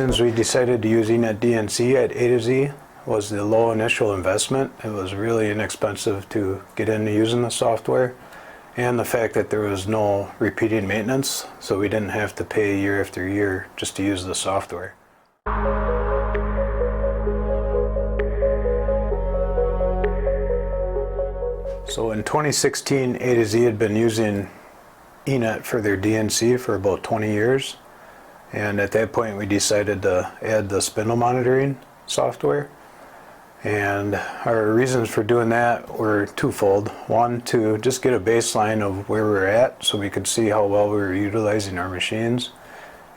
reasons we decided to use eNET DNC at A to Z was the low initial investment. It was really inexpensive to get into using the software, and the fact that there was no repeating maintenance, so we didn't have to pay year after year just to use the software. So in 2016, A to Z had been using eNET for their DNC for about 20 years, and at that point we decided to add the spindle monitoring software. And our reasons for doing that were twofold. One, to just get a baseline of where we're at so we could see how well we were utilizing our machines.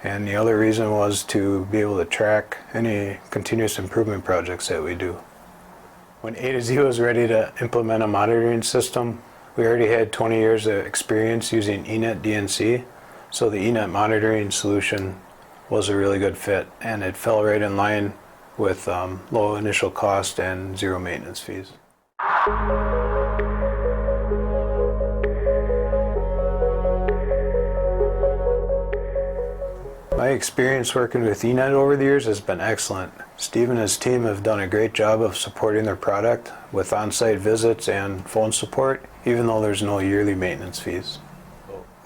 And the other reason was to be able to track any continuous improvement projects that we do. When A to Z was ready to implement a monitoring system, we already had 20 years of experience using eNET DNC, so the eNET monitoring solution was a really good fit, and it fell right in line with low initial cost and zero maintenance fees. My experience working with eNET over the years has been excellent. Steve and his team have done a great job of supporting their product with on-site visits and phone support, even though there's no yearly maintenance fees.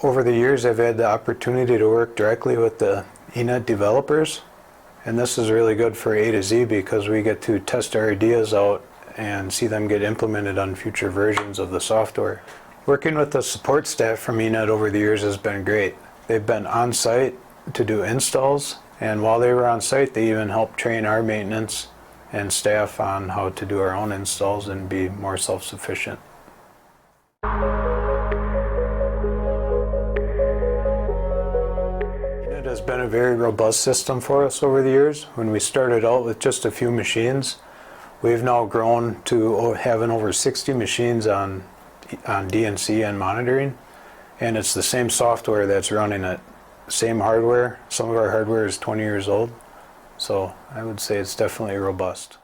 Over the years, I've had the opportunity to work directly with the eNET developers, and this is really good for A to Z because we get to test our ideas out and see them get implemented on future versions of the software. Working with the support staff from eNET over the years has been great. They've been on site to do installs, and while they were on site, they even helped train our maintenance and staff on how to do our own installs and be more self-sufficient. It has been a very robust system for us over the years. When we started out with just a few machines, we've now grown to having over 60 machines on DNC and monitoring, and it's the same software that's running it. Same hardware. Some of our hardware is 20 years old, so I would say it's definitely robust.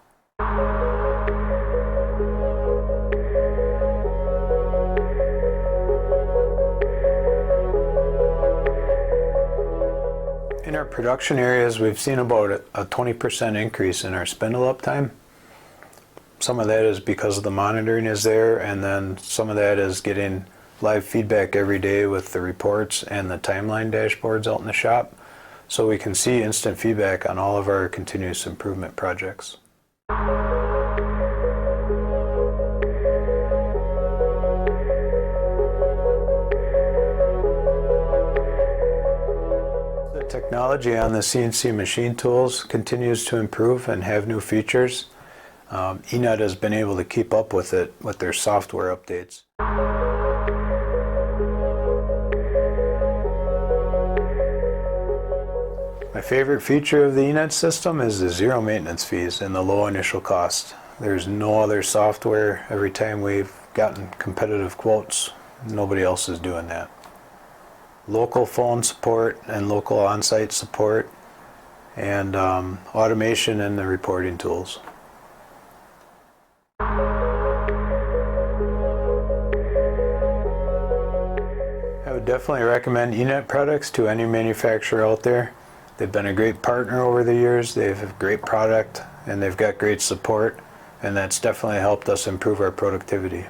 In our production areas, we've seen about a 20% increase in our spindle uptime. Some of that is because the monitoring is there, and then some of that is getting live feedback every day with the reports and the timeline dashboards out in the shop, so we can see instant feedback on all of our continuous improvement projects. The technology on the CNC machine tools continues to improve and have new features. eNET has been able to keep up with it with their software updates. My favorite feature of the eNET system is the zero maintenance fees and the low initial cost. There's no other software. Every time we've gotten competitive quotes, nobody else is doing that. Local phone support and local on-site support, and automation and the reporting tools. I would definitely recommend eNET products to any manufacturer out there. They've been a great partner over the years. They have a great product, and they've got great support, and that's definitely helped us improve our productivity.